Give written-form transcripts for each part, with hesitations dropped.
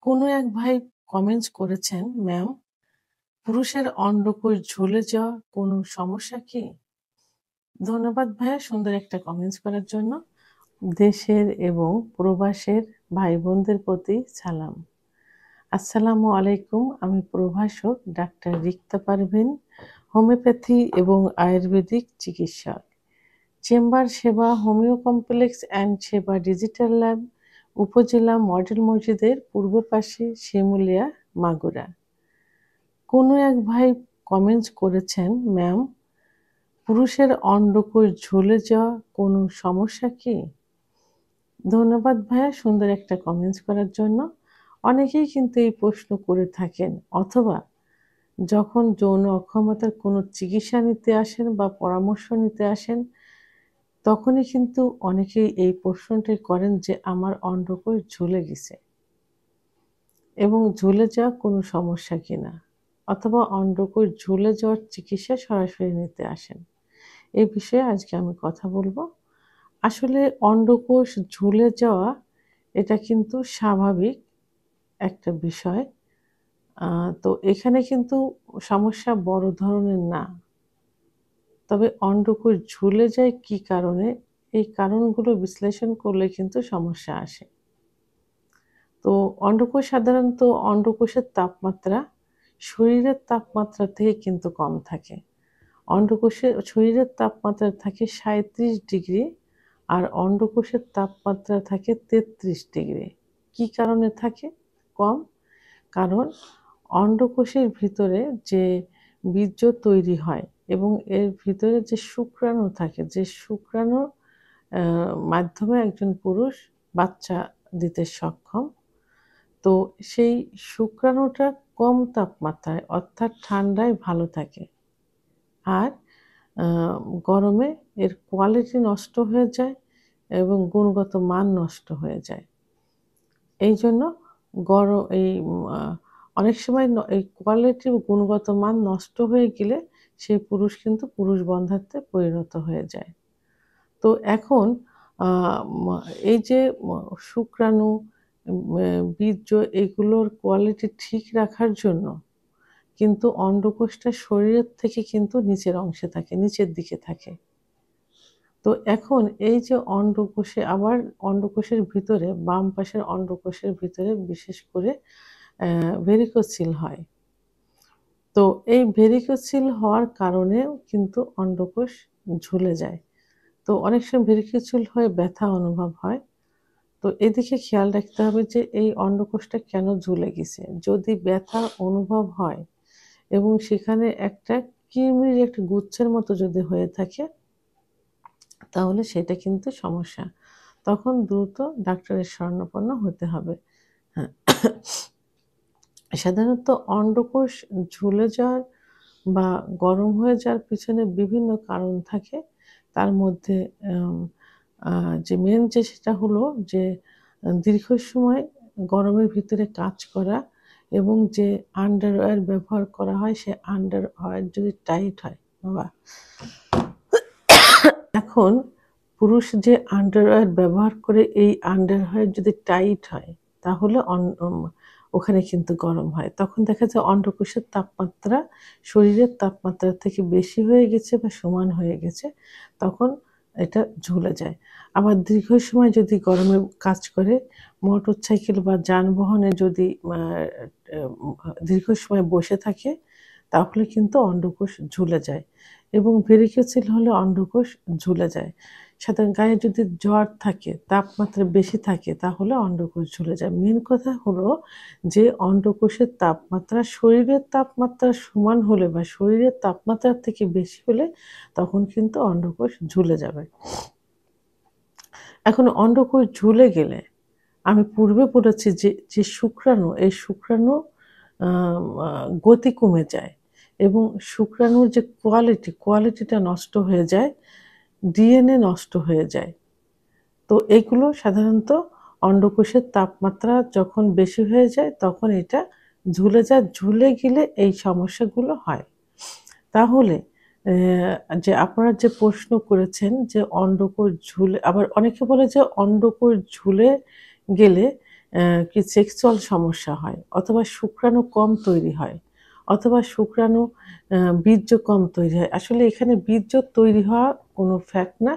কোনো এক ভাই কমেন্টস করেছেন, ম্যাম, পুরুষের অন্ডকোষ ঝুলে যাওয়া কোনো সমস্যা কি? ধন্যবাদ ভাইয়া সুন্দর একটা কমেন্টস করার জন্য। দেশের এবং প্রবাসের ভাই বোনদের প্রতি সালাম। আসসালামু আলাইকুম। আমি প্রভাষক ডাক্তার রিক্তা পারভীন, হোমিওপ্যাথি এবং আয়ুর্বেদিক চিকিৎসক। চেম্বার সেবা হোমিও কমপ্লেক্স অ্যান্ড সেবা ডিজিটাল ল্যাব, উপজেলা মডেল মসজিদের পূর্ব পাশে, শিমুলিয়া, মাগুরা। কোনো এক ভাই কমেন্টস করেছেন, ম্যাম, পুরুষের অন্ডকোষ ঝুলে যাওয়া কোনো সমস্যা কি? ধন্যবাদ ভাইয়া সুন্দর একটা কমেন্টস করার জন্য। অনেকেই কিন্তু এই প্রশ্ন করে থাকেন, অথবা যখন যৌন অক্ষমতার কোনো চিকিৎসা নিতে আসেন বা পরামর্শ নিতে আসেন, তখনই কিন্তু অনেকেই এই প্রশ্নটি করেন যে আমার অন্ডকোষ ঝুলে গেছে এবং ঝুলে যাওয়া কোনো সমস্যা কিনা, অথবা অন্ডকোষ ঝুলে যাওয়ার চিকিৎসা সরাসরি নিতে আসেন। এই বিষয়ে আজকে আমি কথা বলবো। আসলে অন্ডকোষ ঝুলে যাওয়া এটা কিন্তু স্বাভাবিক একটা বিষয়। তো এখানে কিন্তু সমস্যা বড় ধরনের না। তবে অন্ডকোষ ঝুলে যায় কী কারণে, এই কারণগুলো বিশ্লেষণ করলে কিন্তু সমস্যা আসে। তো অন্ডকোষ সাধারণত অন্ডকোষের তাপমাত্রা শরীরের তাপমাত্রা থেকে কিন্তু কম থাকে। শরীরের তাপমাত্রা থাকে ৩৭ ডিগ্রি, আর অন্ডকোষের তাপমাত্রা থাকে ৩৩ ডিগ্রি। কী কারণে থাকে কম? কারণ অন্ডকোষের ভিতরে যে বীর্য তৈরি হয় এবং এর ভিতরে যে শুক্রাণু থাকে, যে শুক্রাণুর মাধ্যমে একজন পুরুষ বাচ্চা দিতে সক্ষম। তো সেই শুক্রাণুটা কম তাপমাত্রায়, অর্থাৎ ঠান্ডায় ভালো থাকে। আর গরমে এর কোয়ালিটি নষ্ট হয়ে যায় এবং গুণগত মান নষ্ট হয়ে যায়। এই জন্য অনেক সময় এই কোয়ালিটি ও গুণগত মান নষ্ট হয়ে গেলে সেই পুরুষ কিন্তু পুরুষ বন্ধ্যাত্বে পরিণত হয়ে যায়। তো এখন আ ম এই যে শুক্রাণু, বীর্য, এগুলোর কোয়ালিটি ঠিক রাখার জন্য কিন্তু অন্ডকোষটা শরীরের থেকে কিন্তু নিচের অংশে থাকে, নিচের দিকে থাকে। তো এখন এই যে অন্ডকোষের ভিতরে, বাম পাশের অন্ডকোষের ভিতরে বিশেষ করে ভেরিকোসিল হয়। তো এই ভেরিকোসিল হওয়ার কারণেও কিন্তু অন্ডকোষ ঝুলে যায়। তো অনেক সময় ভেরিকোসিল হয়ে ব্যথা অনুভব হয়। তো এদিকে খেয়াল রাখতে হবে যে এই অন্ডকোষটা কেন ঝুলে গেছে। যদি ব্যথা অনুভব হয় এবং সেখানে একটা কৃমির একটা গুচ্ছের মতো যদি হয়ে থাকে, তাহলে সেটা কিন্তু সমস্যা। তখন দ্রুত ডাক্তারের শরণাপন্ন হতে হবে। হ্যাঁ। সাধারণত অন্ডকোষ ঝুলে যাওয়ার বা গরম হয়ে যাওয়ার পিছনে বিভিন্ন কারণ থাকে। তার মধ্যে আম আ যে মেইন যে সেটা হলো যে দীর্ঘ সময় গরমের ভিতরে কাজ করা এবং যে আন্ডারওয়্যার ব্যবহার করা হয়, সে আন্ডারওয়্যার যদি টাইট হয়, বাবা! এখন পুরুষ যে আন্ডারওয়্যার ব্যবহার করে, এই আন্ডারওয়্যার যদি টাইট হয়, তাহলে ওখানে কিন্তু গরম হয়। তখন দেখা যায় অন্ডকোষের তাপমাত্রা শরীরের তাপমাত্রা থেকে বেশি হয়ে গেছে বা সমান হয়ে গেছে, তখন এটা ঝুলে যায়। আবার দীর্ঘ সময় যদি গরমে কাজ করে, মোটরসাইকেল বা যানবাহনে যদি আ আ দীর্ঘ সময় বসে থাকে, তাহলে কিন্তু অন্ডকোষ ঝুলে যায় এবং ভেরিকোসিল হলে অন্ডকোষ ঝুলে যায়। সাধারণ গায়ে যদি জ্বর থাকে, তাপমাত্রা বেশি থাকে, তাহলে অন্ডকোষ ঝুলে যায়। মেইন কথা হলো যে অন্ডকোষের তাপমাত্রা শরীরের তাপমাত্রার সমান হলে বা শরীরের তাপমাত্রার থেকে বেশি হলে তখন কিন্তু অন্ডকোষ ঝুলে যাবে। এখন অন্ডকোষ ঝুলে গেলে আমি পূর্বে বলেছি যে শুক্রাণু, এই শুক্রাণু আম আ গতি কমে যায় এবং শুক্রাণুর যে কোয়ালিটিটা নষ্ট হয়ে যায়, ডিএনএ নষ্ট হয়ে যায়। তো এগুলো সাধারণত অন্ডকোষের তাপমাত্রা যখন বেশি হয়ে যায়, তখন এটা ঝুলে যায়। ঝুলে গেলে এই সমস্যাগুলো হয়। তাহলে যে আপনারা যে প্রশ্ন করেছেন যে অন্ডকোষ ঝুলে, আবার অনেকে বলে যে অন্ডকোষ ঝুলে গেলে কি সেক্সুয়াল সমস্যা হয়, অথবা শুক্রাণু কম তৈরি হয়, অথবা শুক্রাণু বীর্য কম তৈরি হয়। আসলে এখানে বীর্য তৈরি হওয়া কোনো ফ্যাক্ট না।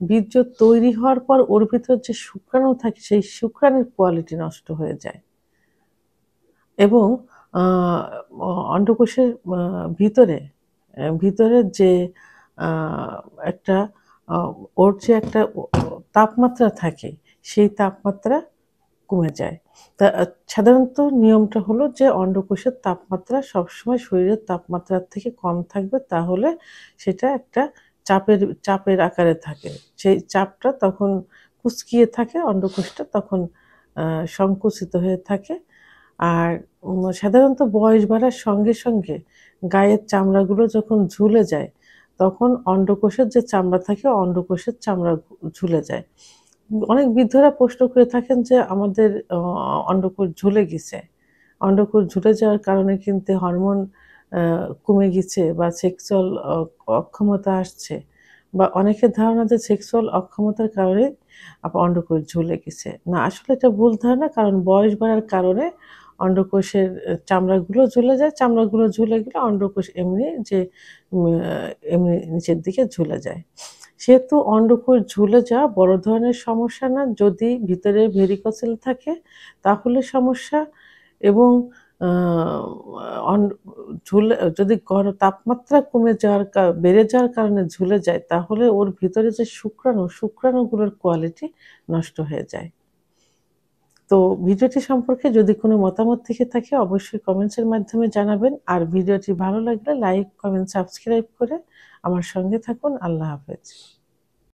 বীর্য তৈরি হওয়ার পর ওর ভিতর যে শুক্রাণু থাকে সেই শুক্রাণুর কোয়ালিটি নষ্ট হয়ে যায়। এবং আ অ অন্ডকোষের ভিতরে ভিতরের যে আ একটা আ ওর যে একটা তাপমাত্রা থাকে, সেই তাপমাত্রা কমে যায়। তা সাধারণত নিয়মটা হলো যে অন্ডকোষের তাপমাত্রা সবসময় শরীরের তাপমাত্রার থেকে কম থাকবে, তাহলে সেটা একটা চাপের চাপের আকারে থাকে। সেই চাপটা তখন কুঁচকিয়ে থাকে, অন্ডকোষটা তখন আ সংকুচিত হয়ে থাকে। আর সাধারণত বয়স বাড়ার সঙ্গে, সঙ্গে গায়ের চামড়াগুলো যখন ঝুলে যায়, তখন অন্ডকোষের যে চামড়া থাকে, অন্ডকোষের চামড়া ঝুলে যায়। অনেক বৃদ্ধরা প্রশ্ন করে থাকেন যে আমাদের অন্ডকোষ ঝুলে গেছে। অন্ডকোষ ঝুলে যাওয়ার কারণে কিন্তু হরমোন আ কমে গেছে বা সেক্সুয়াল অক্ষমতা আসছে, বা অনেকের ধারণা যে সেক্সুয়াল অক্ষমতার কারণে অন্ডকোষ ঝুলে গেছে। না, আসলে এটা ভুল ধারণা। কারণ বয়স বাড়ার কারণে অন্ডকোষের চামড়াগুলো ঝুলে যায়। চামড়াগুলো ঝুলে গেলে অন্ডকোষ এমনি যে উম আ এমনি নিচের দিকে ঝুলে যায়। সেহেতু অন্ডকোষ ঝুলে যাওয়া বড় ধরনের সমস্যা না। যদি ভিতরে ভেরিকোসেল থাকে তাহলে সমস্যা, এবং আ অন ঝুলে যদি তাপমাত্রা কমে যাওয়ার বেড়ে যাওয়ার কারণে ঝুলে যায়, তাহলে ওর ভিতরে যে শুক্রাণুগুলোর কোয়ালিটি নষ্ট হয়ে যায়। তো ভিডিওটি সম্পর্কে যদি কোনো মতামত থেকে থাকে অবশ্যই কমেন্টস এর মাধ্যমে জানাবেন। আর ভিডিওটি ভালো লাগলে লাইক, কমেন্ট, সাবস্ক্রাইব করে আমার সঙ্গে থাকুন। আল্লাহ হাফেজ।